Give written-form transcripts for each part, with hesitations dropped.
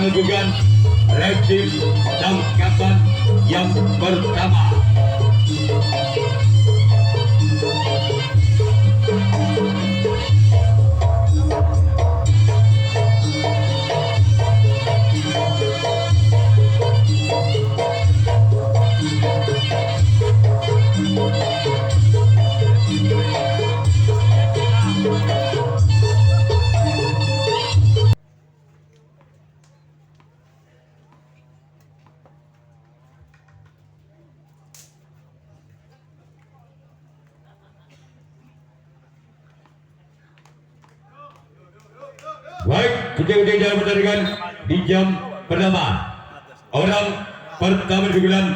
melakukan reaksi tangkapan yang pertama. Baik, kita udah dalam pertandingan di jam pertama. Orang pertama di bulan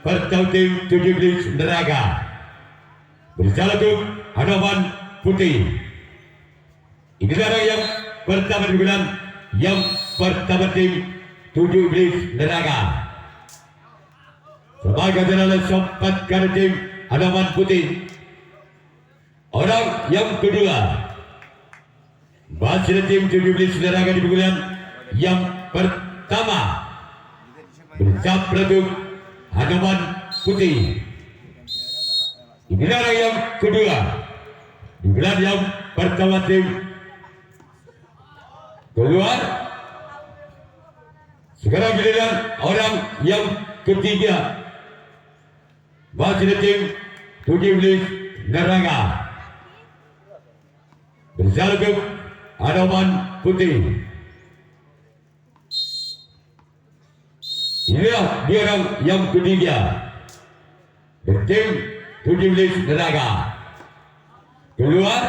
pertama tim 17 Neraka berjalan ke hadapan putih. Inilah orang yang pertama di bulan yang pertama tim 17 Neraka. Sebagai adalah sempat karena tim hadapan putih. Orang yang kedua masih tim 17 Neraka di bulan yang pertama bercampur hadapan putih. Inilah orang yang kedua di bulan yang pertama tim keluar. Sekarang giliran orang yang ketiga masih tim 17 Neraka berjalan ke hadapan putih. Inilah dia orang yang ketiga tim 17 Neraka keluar.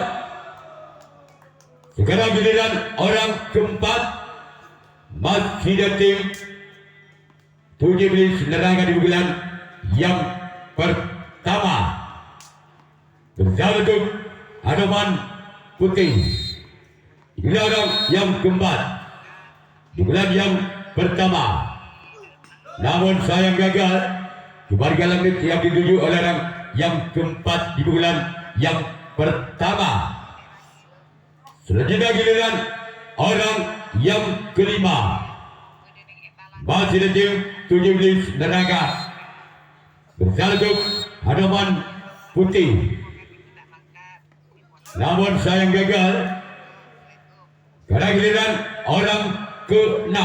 Sekarang giliran orang keempat masih tim 17 Neraka di bulan yang pertama berjalan ke hadapan putih. Inilah orang yang keempat di bulan yang pertama. Namun sayang gagal keluarga langit yang dituju oleh orang yang keempat di bulan yang pertama. Selanjutnya giliran orang yang kelima masih di tim 17 Neraka berjalan ke hadapan putih. Namun sayang gagal karena giliran orang ke-6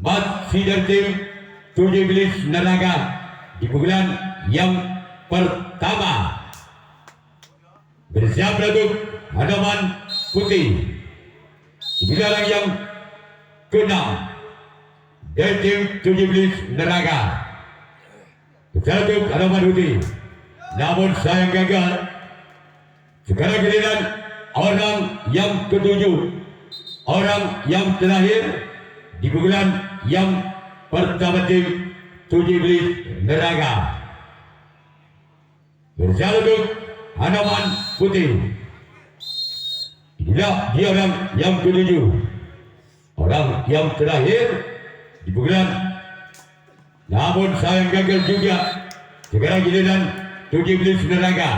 masih dari tim 17 Neraka di bulan yang pertama bersiap untuk hadapan putih. Inilah orang yang ke-6 dari tim 17 Neraka bersiap untuk hadapan putih. Namun sayang gagal. Sekarang giliran orang yang ketujuh, orang yang terakhir di bulan yang pertama tim 17 Neraka berjalan untuk hadapan putih. Inilah dia orang yang ketujuh, orang yang terakhir di bulan. Namun sayang gagal juga. Sekarang giliran 17 Neraka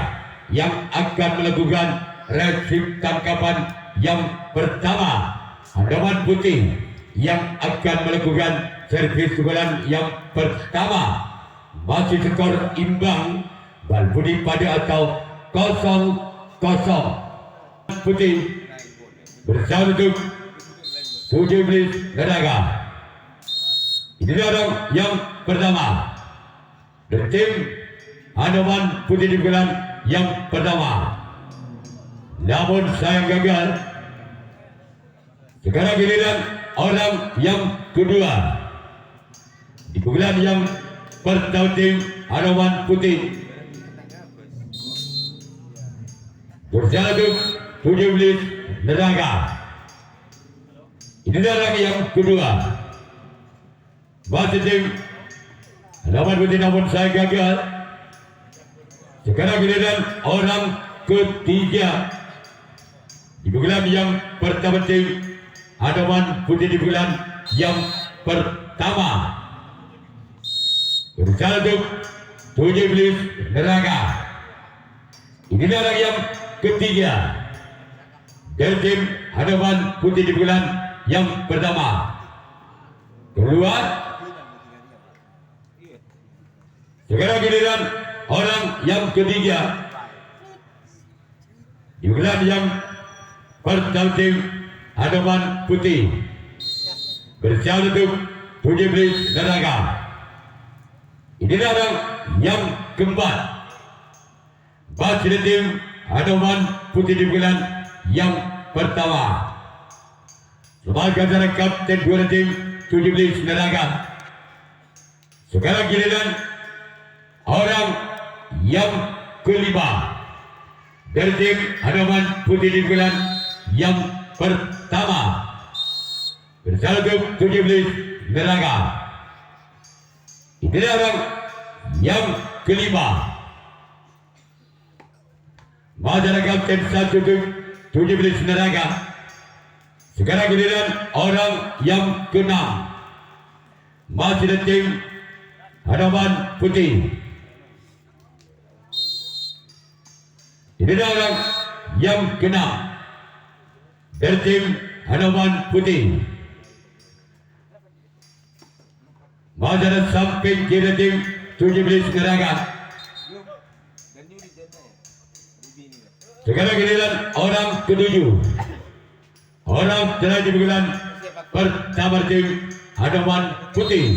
yang akan melakukan reaksi tangkapan yang pertama. Hadapan putih yang akan melakukan servis pukulan yang pertama. Masih skor imbang, bal budi pada atau 0-0. Putih bersama untuk 17 Neraka. Inilah orang yang pertama dari tim hadapan putih di bulan yang pertama. Namun sayang gagal. Sekarang giliran orang yang kedua di bulan yang pertama tim hadapan putih berjalan 17 Neraka. Inilah orang yang kedua masih tim hadapan putih, namun saya gagal. Sekarang giliran orang ketiga di bulan yang pertama tim hadapan putih di bulan yang pertama berjalan untuk 17 Neraka. Inilah orang yang ketiga dari tim hadapan putih di bulan yang pertama. Keluar. Sekarang giliran orang yang ketiga. Giliran yang pertama tim Hadapan Putih. Bersiap untuk 17 tenaga. Inilah orang yang keempat. Baca tim Hadapan Putih di bulan yang pertama. Sebagai antara kapten dua tim 17 tenaga. Sekarang giliran orang yang kelima dari tim Hadapan Putih di bulan yang pertama. Bersalah untuk 17 tenaga. Inilah orang yang kelima. Masyarakat kapten 1 untuk 17 tenaga. Sekarang giliran orang yang keenam. Masih dari tim Hadapan Putih. Inilah orang yang keenam dari tim Hadapan Putih. Masyarakat sampai kira tim 17 tenaga. Sekarang giliran orang ketujuh. Orang telah di bulan pertama tim Hadapan Putih.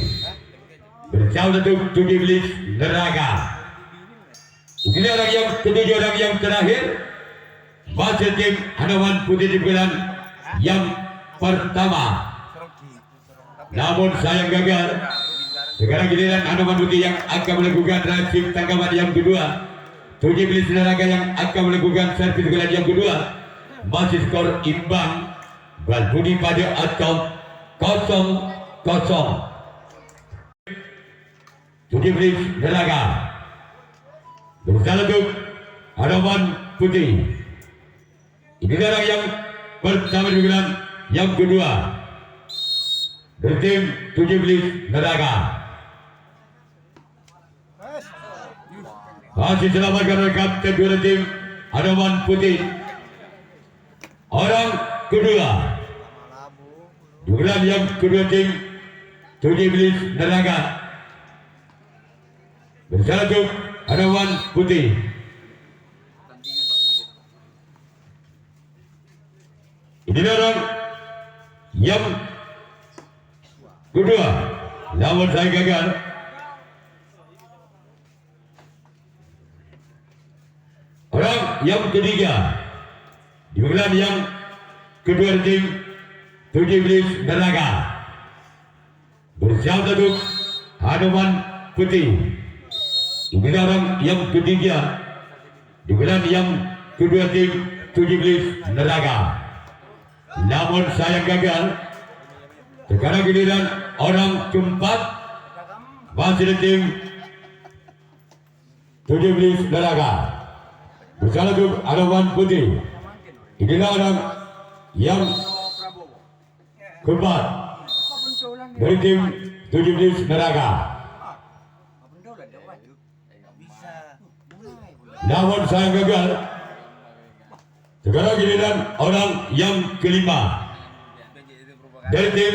Bersama untuk 17 tenaga. Ini orang yang ketujuh, orang yang terakhir. Masih tim Hadapan Putih di bulan yang pertama. Namun sayang gagal. Sekarang giliran Hadapan Putih yang akan melakukan rasib tanggapan yang kedua. 17 tenaga yang akan melakukan servis gelar yang kedua. Masih skor imbang. Balbudi pada atau 0-0. 17 tenaga. Bersalah untuk Hadapan Putih. Ini orang yang pertama di bulan yang kedua. Dari tim 17 tenaga. Masih selamatkan oleh kapten dua tim Hadapan Putih. Orang kedua. Di bulan yang kedua tim 17 tenaga. Bersalah untuk Hadapan Putih. Inilah orang yang kedua. Namun saya gagal. Orang yang ketiga. Di bulan yang kedua tim 17 tenaga. Bersiap untuk Hadapan Putih. Inilah orang yang ketiga. Di bulan yang kedua tim 17 tenaga. Namun saya gagal. Sekarang giliran orang keempat. Masih tim 17 tenaga. Bersalah untuk Hadapan Putih. Inilah orang yang keempat dari tim 17 tenaga. Namun saya gagal. Sekarang giliran orang yang kelima dari tim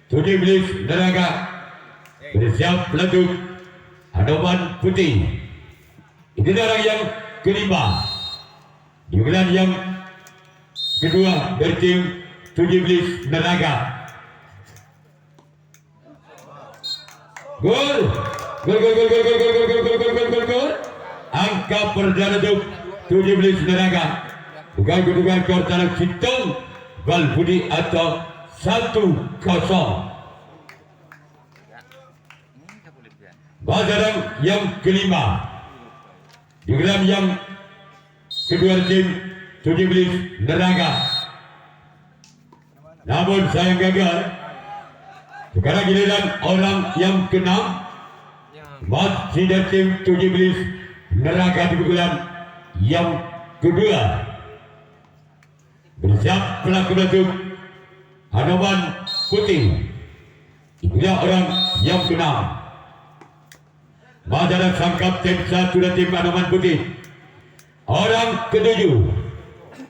17 tenaga. Bersiap untuk Hadapan Putih. Inilah orang yang kelima di bulan yang kedua dari tim 17 tenaga. Gol. Angka perdana untuk 17 tenaga. Bukan kedudukan Kortanak Citong Balbudi atau 1-0. Bazaran yang kelima. Di bulan yang kedua tim 17 tenaga. Namun saya gagal. Sekarang giliran orang yang keenam. Masih dari tim 17 tenaga di bulan yang kedua. Bersiap pelaku untuk Hadapan Putih. Inilah orang yang keenam. Masyarakat sang kapten 1 dari tim Hadapan Putih. Orang ketujuh.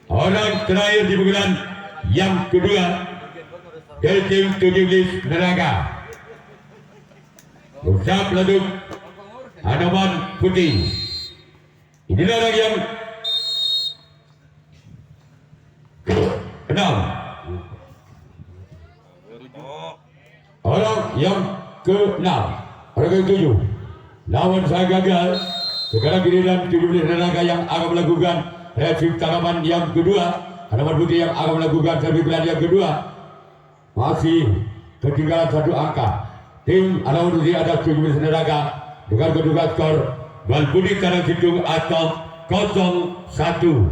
Orang terakhir di bulan yang kedua. dari tim 17 Neraka. Bersama peladuk Hanoman Putih. Inilah orang yang ke-6. Orang yang ke-6. Orang yang ke-7. Lawan saya gagal. Sekarang giliran 17 Neraka yang akan melakukan reaksi tanggapan yang kedua. Hanoman Putih yang akan melakukan servis yang kedua. Masih ketinggalan satu angka. Tim Hanoman Putih ada 17 Neraka dengan kedudukan skor Balbudi Karang Situng atau 0-1.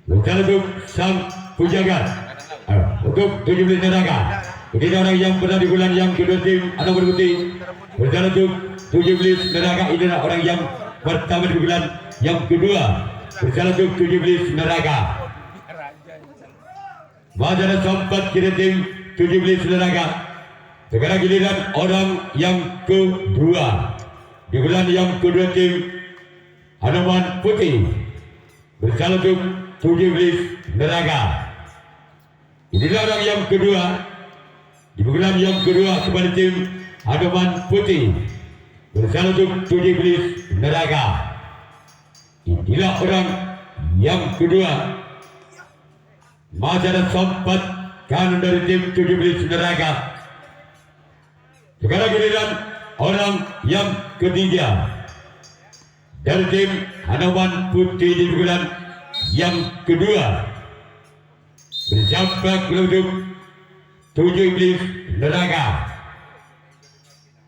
Rencana untuk sang penjaga untuk 17 Neraka. Ini orang yang pernah di bulan yang kedua tim Hanoman Putih. Rencana untuk 17 Neraka. Inilah orang yang pertama di bulan yang kedua. Rencana untuk 17 Neraka. Mazana sempat kira tim 17 Neraka. Sekarang giliran orang yang kedua di bulan yang kedua tim Hanoman Putih. Bersama untuk 17 Neraka. Inilah orang yang kedua di bulan yang kedua kepada tim Hanoman Putih. Bersama untuk 17 Neraka. Inilah orang yang kedua. Masih ada sempat kanan dari tim 17 Neraka. Sekarang giliran orang yang ketiga dari tim Hanoman Putih di bulan yang kedua. Berjumpa untuk 17 Neraka.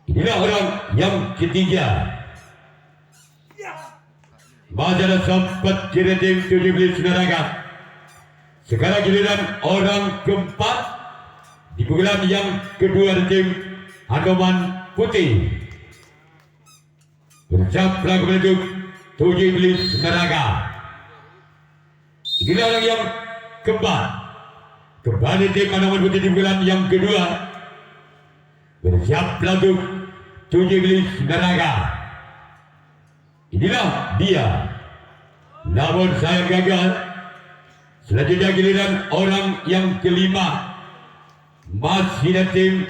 Inilah orang yang ketiga. Masih ada sempat dari tim 17 Neraka. Sekarang giliran orang keempat di bulan yang kedua dari tim Hanoman Putih. Berjumpa untuk 17 Neraka. Inilah orang yang keempat kembali tim Hanoman Putih di bulan yang kedua. Berjumpa untuk 17 Neraka. Inilah dia. Namun saya gagal. Selanjutnya giliran orang yang kelima. Masih ada tim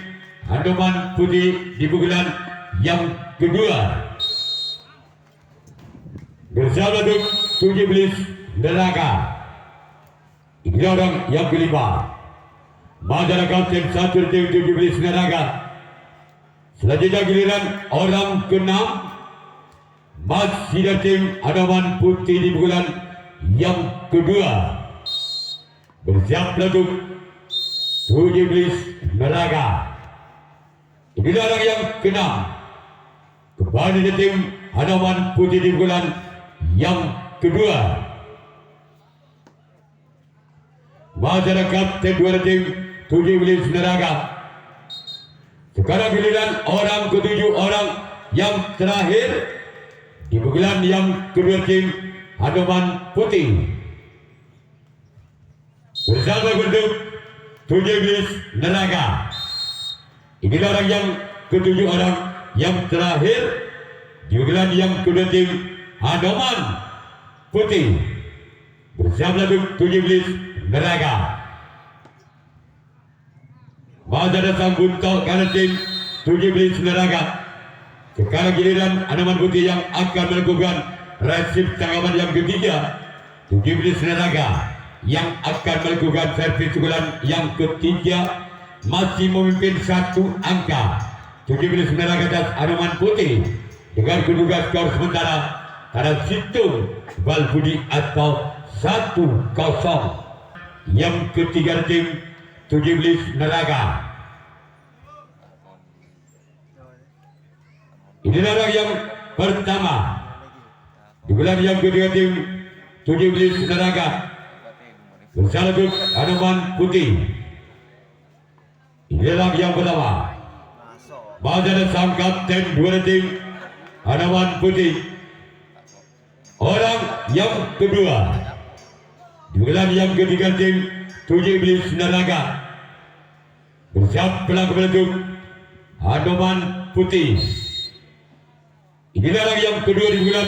Hanoman Putih di bulan yang kedua. Bersama untuk 17 Neraka. Ini orang yang kelima. Madara Kapten satu tim 17 Neraka. Selanjutnya giliran orang ke-6. Masih ada tim Hanoman Putih di bulan yang kedua. Bersiap untuk 17 Neraka. Inilah orang yang ke-6. Kembali di tim Hanoman Putih di bulan yang kedua. Masyarakat tim 2 tim 17 Neraka. Sekarang giliran orang ke-7, orang yang terakhir di bulan yang kedua tim Hanoman Putih. Bersama untuk 17 Neraka. Inilah orang yang ke-7, orang yang terakhir di bulan yang kedua tim Hanoman Putih. Bersama untuk 17 Neraka. Pada datang buntok karena tim 17 Neraka. Sekarang giliran Hanoman Putih yang akan melakukan resip tanggapan yang ketiga. 17 Neraka yang akan melakukan servis bulan yang ketiga masih memimpin satu angka. 17 Neraka atas Hanoman Putih dengan kedudukan skor sementara Karang Situng Balbudi atau 1-0. Yang ketiga tim 17 Neraka. Inilah orang yang pertama di bulan yang kedua tim 17 Neraka. Bersama untuk Hanoman Putih. Inilah yang pertama. Pada sang kapten 2 tim Hanoman Putih. Orang yang kedua di bulan yang ketiga tim 17 Neraka. Bersiap pelanggan untuk Hanoman Putih. Inilah orang yang kedua di bulan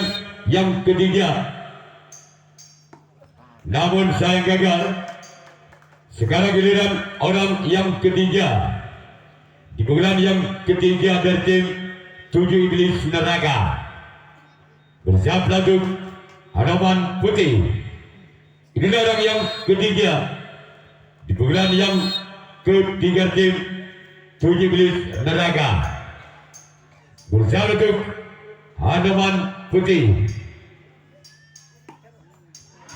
yang ketiga. namun sayang gagal. Sekarang giliran orang yang ketiga di pukulan yang ketiga dari tim 7 Iblis Neraka. Bersiap untuk hadapan putih. Inilah orang yang ketiga di pukulan yang ketiga tim 7 Iblis Neraka. Bersiap untuk hadapan putih.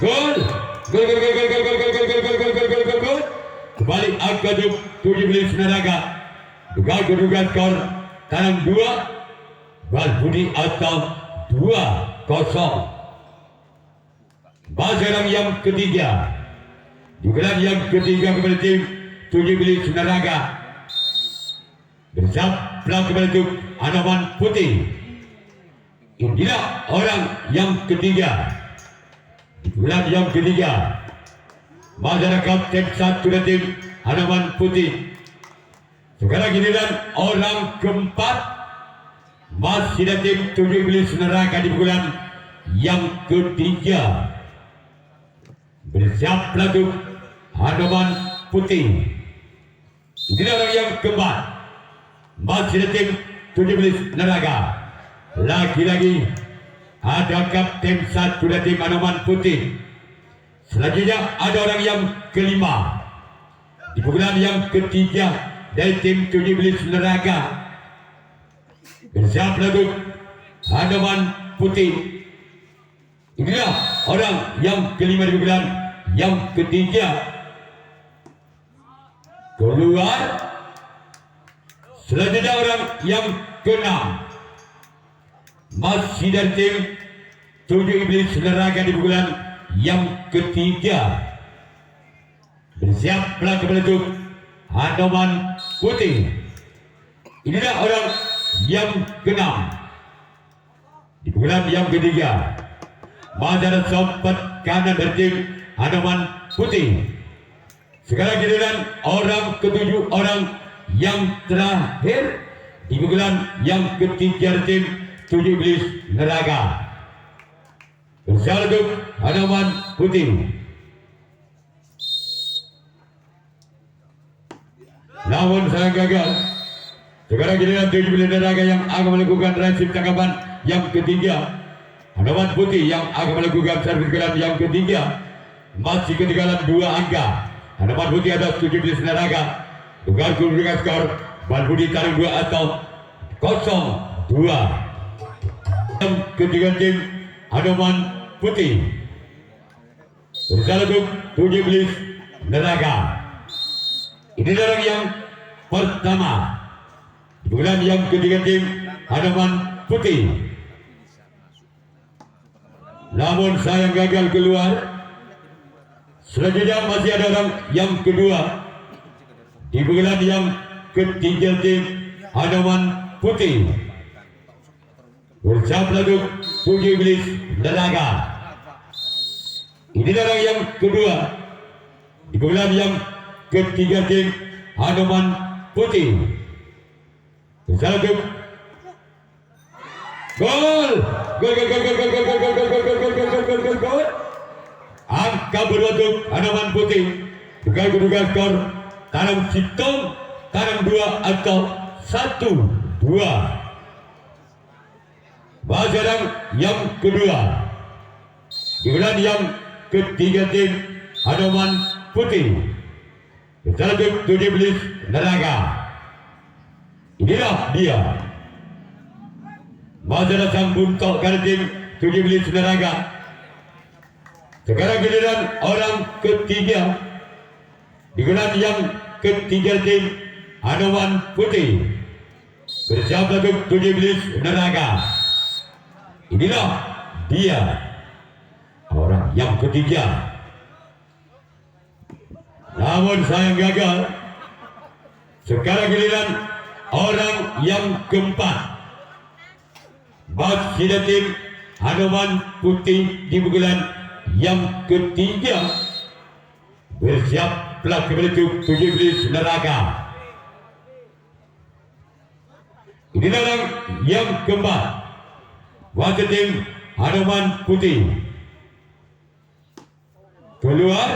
Gol. Gol. Kembali angka 7 Iblis Neraka. Duga skor tanam 2 Balbudi atau 2-0. Basaran yang ketiga dugaan yang ketiga kepada tim 7 Iblis Neraka. Bersiap kepada tim hadapan putih. Inilah orang yang ketiga dugaan yang ketiga. Basaran kapten 1 dari tim hadapan putih. Sekarang giliran orang keempat masih dari tim 7 Iblis Neraka di bulan yang ketiga. Bersiap untuk hadapan putih. Inilah orang yang keempat masih dari tim 7 Iblis Neraka. Lagi-lagi ada kapten 1 dari tim hadapan putih. Selanjutnya ada orang yang kelima di bulan yang ketiga dari tim 7 Iblis Neraka. Bersiap untuk hadapan putih. Inilah orang yang kelima di bulan yang ketiga. Keluar. Selanjutnya orang yang keenam masih dari tim 7 Iblis Neraka di bulan yang ketiga. Bersiap untuk hadapan putih. Inilah orang yang keenam di bulan yang ketiga. Masalah sempat kanan dari tim hadapan putih. Sekarang giliran orang ketujuh, orang yang terakhir di bulan yang ketiga dari tim 7 Iblis Neraka. Bersiap untuk hadapan putih. Namun saya gagal. Sekarang giliran 7 Iblis Neraka yang akan melakukan resip tangkapan yang ketiga. Hadapan putih yang akan melakukan servis gelar yang ketiga. Masih ketinggalan 2 angka. Hadapan putih ada 7 Iblis Neraka. Dugaan dengan skor Balbudi tarik 2 atau 0-2. Yang ketiga tim hadapan putih. Bersalah untuk 7 Iblis Neraka. Ini orang yang pertama di bulan yang ketiga tim hadapan putih. Namun sayang gagal keluar. Selanjutnya masih ada orang yang kedua di bulan yang ketiga tim hadapan putih. Bersiap untuk 7 Iblis Neraka. Ini orang yang kedua di bulan yang ketiga tim hadapan putih. Bersiap untuk gol. Gol. Angka beruntung hadapan putih. Dugaan skor tanam hitung, tanam 2 atau 1-2. Basaran yang kedua di bulan yang ketiga tim hadapan putih. Bersalah untuk 7 Iblis Neraka. Inilah dia. Masalah sang buntok dari tim 7 Iblis Neraka. Sekarang giliran orang ketiga di bulan yang ketiga tim hadapan putih. Bersiap untuk 7 Iblis Neraka. Inilah dia orang yang ketiga. Namun sayang gagal. Sekarang giliran orang yang keempat. Masih dari tim hadapan putih di bulan yang ketiga. Bersiap kembali untuk 7 Iblis Neraka. Inilah orang yang keempat. Wakil tim hadapan putih. keluar.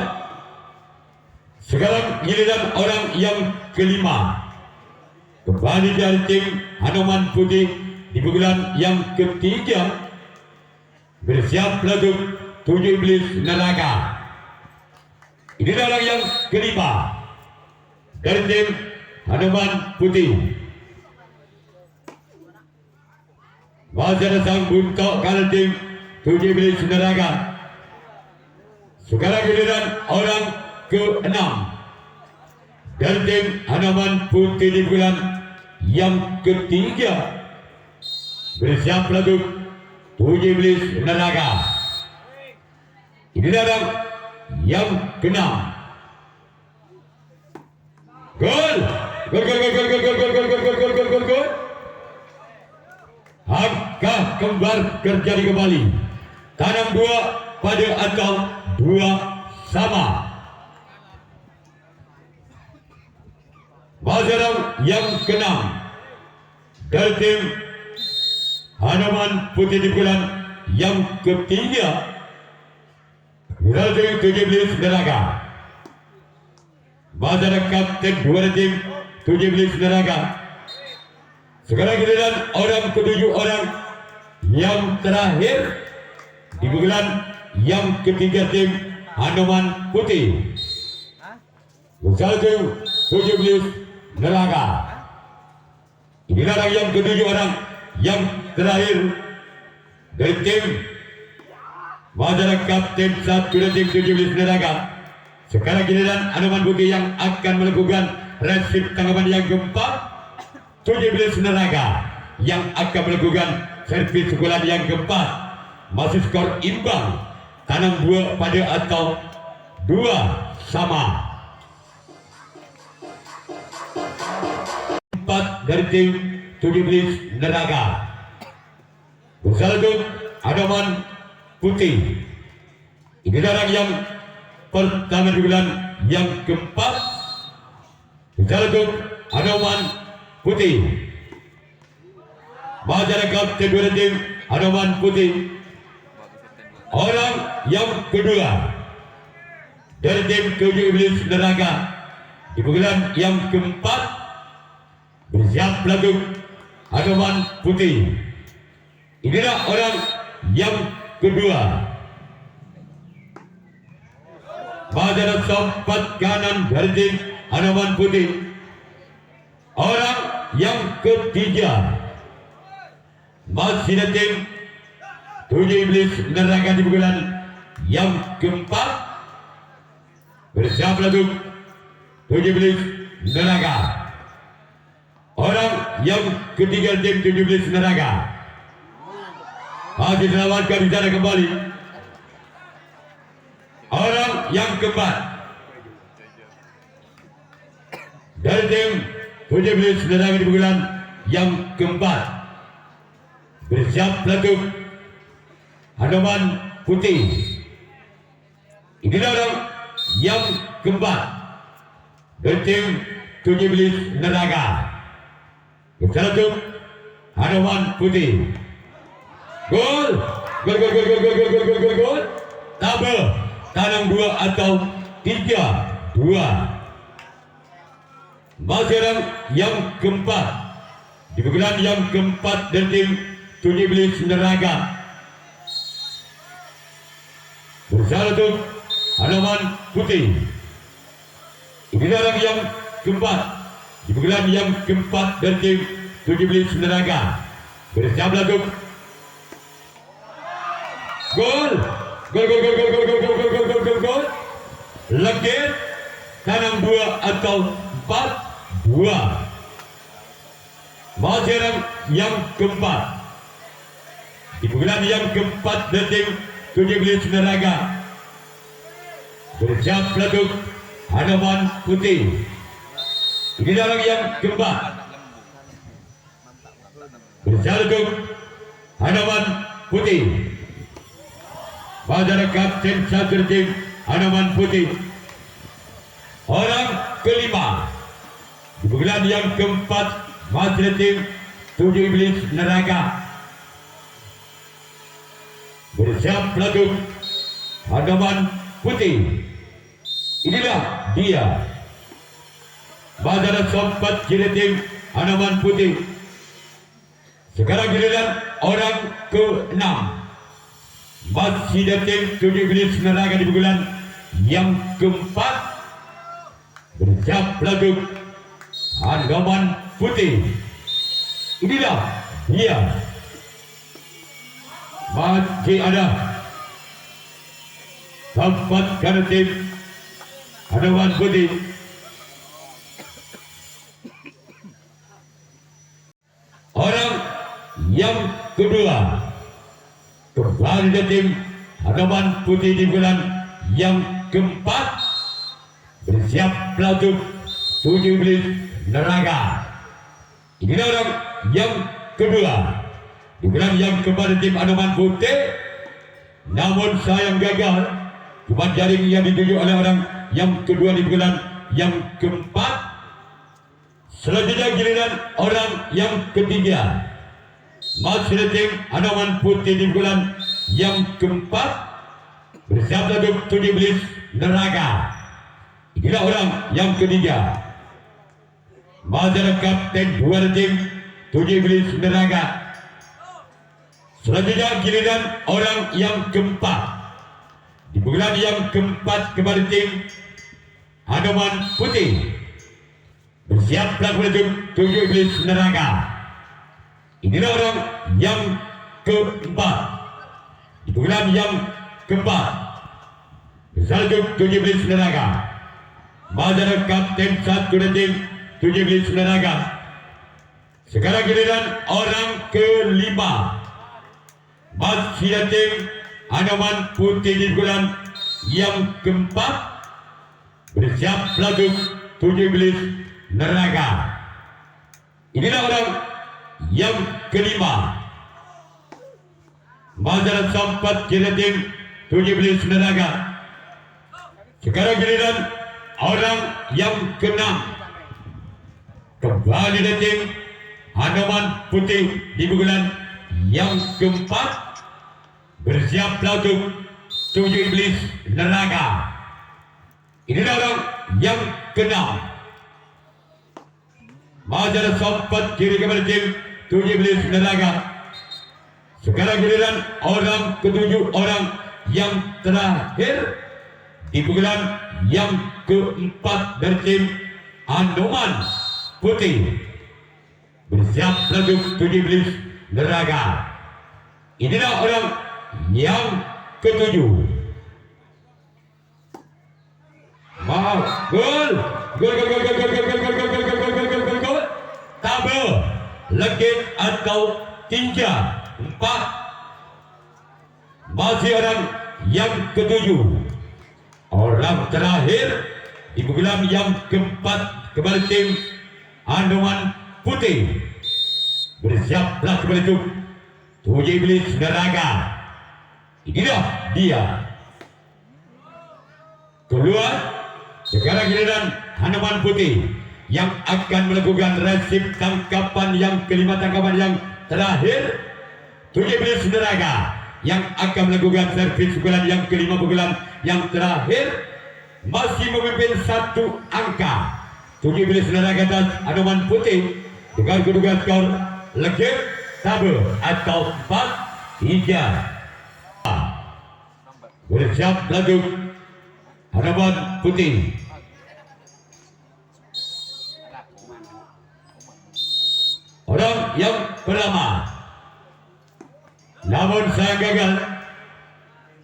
Sekarang giliran orang yang kelima. Kembali dari tim Hanoman Putih di pukulan yang ketiga. Bersiap untuk 7 Iblis Neraka. Ini orang yang kelima dari tim Hanoman Putih. Masih ada sang buntok kalau tim 7 Iblis Neraka. Sekarang giliran orang ke-6 dari tim Hanoman Putih di bulan yang ketiga. Bersiap untuk 7 Iblis Neraka. Ini orang yang ke-6. Gol! Gol, gol, gol, gol, gol, gol, gol, gol, gol, gol, gol, gol, gol, gol. Angka kembar terjadi kembali. Tanam 2 pada atau 2 sama. Mazharam yang ke-6 dari tim Hanoman Putih di bulan yang ketiga. Dari 7 Iblis Neraka. Mazharam kapten 2 tim 7 Iblis Neraka. Sekarang giliran orang ke-7 orang yang terakhir di bulan yang ketiga tim Hanoman Putih. Bersatu 7 Iblis Neraka. Inilah orang yang ke-7 orang yang terakhir dari tim Mazharam kapten 1 dari tim 7 Iblis Neraka. Sekarang giliran Hanoman Putih yang akan melakukan resip tanggapan yang keempat. 7 Iblis Neraka yang akan melakukan servis pukulan yang keempat. Masih skor imbang. Tanam 2 pada atau 2 sama. 4 dari tim 7 Iblis Neraka. Bersatu Hanoman Putih. Ini orang yang pertama di bulan yang keempat. Bersatu Hanoman Putih. Mazharam kapten 2 tim Hanoman Putih. Orang yang kedua dari tim 7 Iblis Neraka di pukulan yang keempat. Bersiap untuk Hanoman Putih. Inilah orang yang kedua. Mazharam sompat kanan dari tim Hanoman Putih. Orang yang ketiga masih ada tim 7 Iblis Neraka di pukulan yang keempat. Bersiap untuk 7 Iblis Neraka. Orang yang ketiga tim 7 Iblis Neraka. Masih diselamatkan di sana kembali. Orang yang keempat dari tim 7 Iblis Neraka di pukulan yang keempat. Bersiap untuk Hanoman Putih. Inilah orang yang keempat dari tim 7 Iblis Neraka. Bersatu Hanoman Putih. Gol! Gol, gol, gol, gol, gol, gol, gol, gol, gol, gol. Tabel tanam 2 atau 3-2. Mazharam yang keempat di pukulan yang keempat dari tim 7 Iblis Neraka. Bersatu Hanoman Putih. Inilah orang yang keempat di pukulan yang keempat dari tim 7 Iblis Neraka. Bersiap untuk gol. Gol, gol, gol, gol, gol, gol, gol, gol, gol, gol, gol. Legit tanam 2 atau 4-2. Mazharam yang keempat di pukulan yang keempat dari tim 7 Iblis Neraka. Bersiap untuk Hanoman Putih. Ini orang yang keempat. Bersiap untuk Hanoman Putih. Mazharam kapten 1 tim Hanoman Putih. Orang kelima di pukulan yang keempat masih tim 7 Iblis Neraka. Bersiap untuk Hanoman Putih. Inilah dia. Bazar sempat kiri tim Hanoman Putih. Sekarang giliran orang ke-6. Masih tim 17 Neraga di bulan yang keempat. Bersiap pelaju Hanoman Putih. Inilah dia. Masih ada tempat karena tim Hanoman Putih. Orang yang kedua kembali dari tim Hanoman Putih di bulan yang keempat. Bersiap pelaju 17 Neraga. Inilah orang yang kedua di bulan yang keempat tim Hanoman Putih. Namun sayang gagal. Cuma jaring yang dituju oleh orang yang kedua di bulan yang keempat. Selanjutnya giliran orang yang ketiga. Masih tim Hanoman Putih di bulan yang keempat. Bersiap untuk 17 Neraga. Inilah orang yang ketiga. Mazhar Kapten 2 tim 17 Neraga. Selanjutnya giliran orang yang keempat. Di bulan yang keempat kembali tim Hanoman Putih. Bersiap pelakon 17 Neraga. Inilah orang yang keempat. Di bulan yang keempat. Bersalju 17 Neraga. Mazhar Kapten 1 tim 17 Neraga. Sekarang giliran orang kelima. Masih tim Hanoman Putih di bulan yang keempat. Bersiap pelaju 17 Neraga. Inilah orang yang kelima. Mazhar sempat kira tim 17 Neraga. Sekarang giliran orang yang keenam. Kembali dari tim Hanoman Putih di bulan yang keempat. Bersiap pelaju 17 Neraga. Inilah orang yang keenam. Mazhar sempat kiri kepada tim 17 Neraga. Sekarang giliran orang ketujuh, orang yang terakhir di bulan yang keempat dari tim Hanoman Putih. Bersiap pelaju 17 Neraga. Inilah orang yang ketujuh. Gol. Tabel legit atau tinja 4. Masih orang yang ketujuh. Orang terakhir di bulan yang keempat kembali tim Hanoman Putih. Bersiaplah kembali 17 Neraga. Inilah dia. Keluar. Sekarang giliran Hanoman Putih yang akan melakukan resip tangkapan yang kelima, tangkapan yang terakhir. 17 Neraga yang akan melakukan servis pukulan yang kelima, pukulan yang terakhir. Masih memimpin 1 angka 17 Neraga atas Hanoman Putih dengan kedudukan skor legit tabel atau 4-3. Bersiap lanjut Hanoman Putih. Orang yang pertama. Namun saya gagal.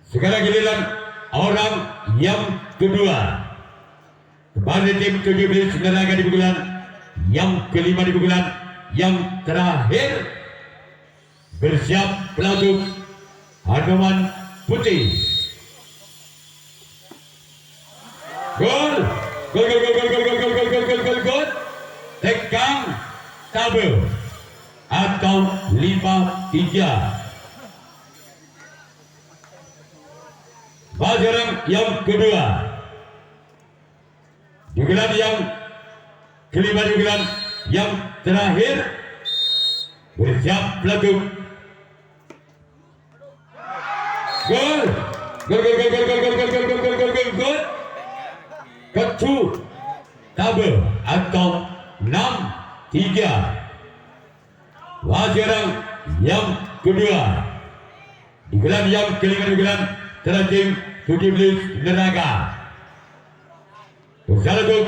Sekarang giliran orang yang kedua. Kembali tim 17 Neraga di bulan yang kelima, di bulan yang terakhir. Bersiap pelaju Hanoman Putih. Gol. Gol. Tegang tabel atau 5-3. Mazhar yang kedua di bulan yang kelima, di bulan yang terakhir. Bersiap pelaju. Gol. Gol. Kecu tabe atau 6-3. Wajarang yang kedua. Di bulan yang kelima di bulan tim 17 Neraga. Bersama untuk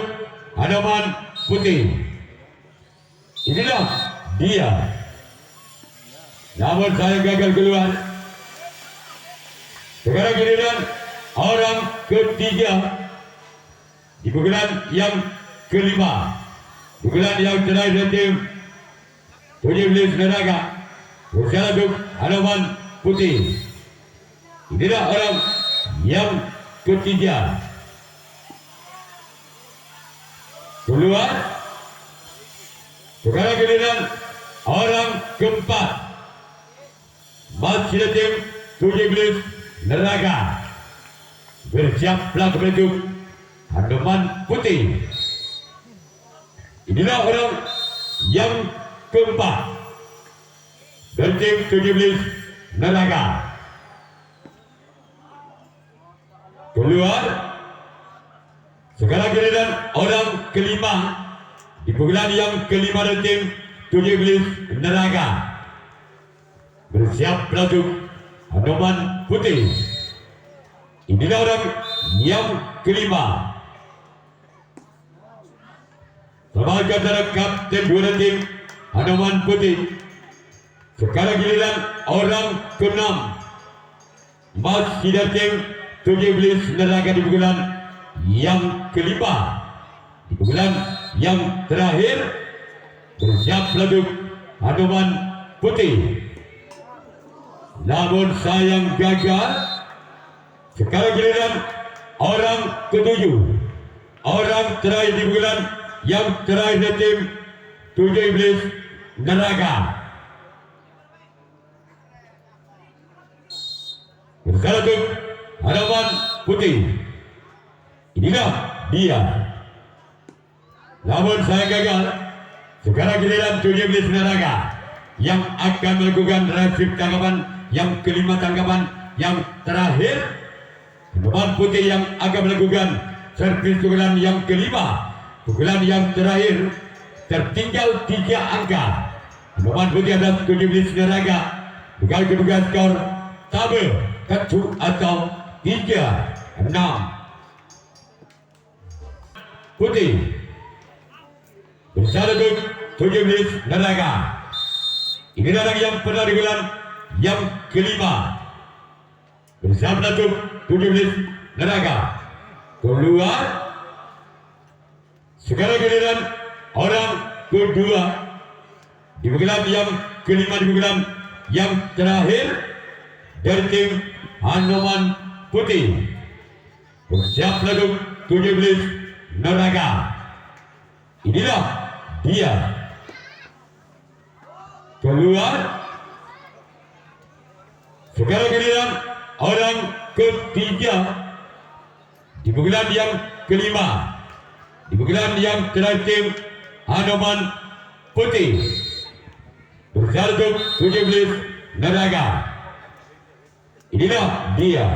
Hanoman Putih. Inilah dia. Namun saya gagal keluar. Sekarang giliran orang ketiga di bulan yang kelima. Di bulan yang terakhir tim 17 Neraga. Bersama untuk Hanoman Putih. Inilah orang yang ketiga. Keluar. Sekarang giliran orang keempat. Masih tim 17 Neraga. Bersiaplah menuju Hanoman Putih. Inilah orang yang keempat dari tim 17 Neraga. Keluar. Sekarang giliran orang kelima di bulan yang kelima dari tim 17 Neraga. Bersiap untuk Hanoman Putih. Inilah orang yang kelima. Sebagai kapten dua tim Hanoman Putih. Sekarang giliran orang ke-6. Masih dari tim 17 Neraga di bulan yang kelima. Di bulan yang terakhir. Bersiap untuk Hanoman Putih. Namun sayang gagal. Sekarang giliran orang ke-7. Orang terakhir di bulan yang terakhir tim 17 Neraga. Bersama untuk Hanoman Putih. Inilah dia. Namun saya gagal. Sekarang giliran 17 Neraga yang akan melakukan reaksi tanggapan yang kelima, tanggapan yang terakhir. Hanoman Putih yang akan melakukan servis pukulan yang kelima, pukulan yang terakhir. Tertinggal 3 angka. Hanoman Putih atas 17 Neraga. Dengan kedudukan skor tabe kecu atau 3-6. Putih bersama untuk 17 Neraga. Ini orang yang pernah di bulan yang kelima. Bersama untuk 17 Neraga. Keluar. Sekarang giliran orang kedua di bulan yang kelima, di bulan yang terakhir dari tim Hanoman Putih. Bersiap untuk 17 Neraga. Inilah dia. Keluar. Sekarang giliran orang ketiga di bulan yang kelima, di bulan yang terakhir tim Hanoman Putih. Bersiap untuk 17 Neraga. Inilah dia.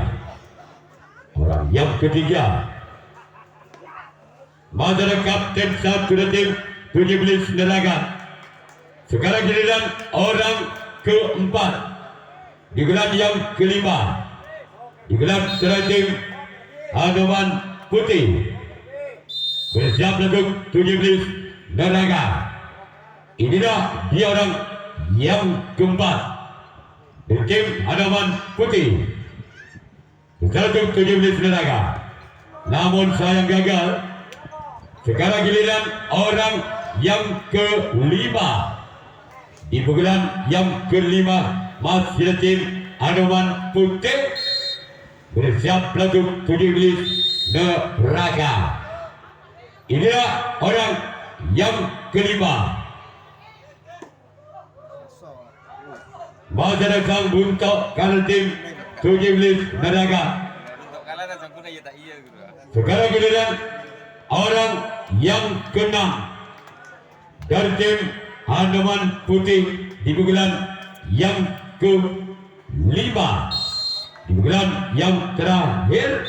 Orang yang ketiga. Mantan kapten satu tim 17 Neraga. Sekarang giliran orang keempat di bulan yang kelima, di bulan terakhir tim Hanoman Putih. Bersiap untuk 17 Neraga. Inilah dia orang yang keempat di tim Hanoman Putih. Bersiap untuk 17 Neraga. Namun sayang gagal. Sekarang giliran orang yang kelima. Di bulan yang kelima masih tim Hanoman Putih. Bersiap untuk 17 Neraga. Inilah orang yang kelima. Masa datang untuk kalah tim 17 Neraga. Sekarang giliran orang yang ke-6 dari tim Hanoman Putih di bulan yang ke-5. di bulan yang terakhir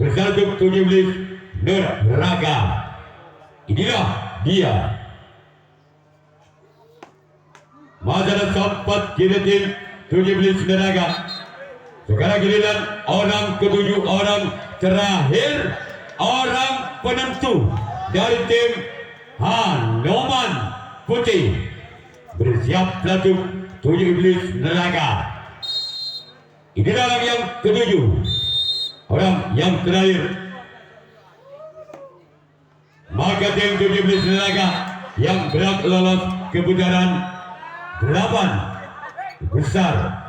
bersama 17 Neraga. Inilah dia masalah sempat kira tim 17 Neraga. Sekarang giliran orang ketujuh, orang terakhir, orang penentu dari tim Hanoman Putih. Bersiap satu 17 Neraga. Inilah orang yang ketujuh, orang yang terakhir. Maka tim 17 Neraga yang berhak lolos ke putaran 8 besar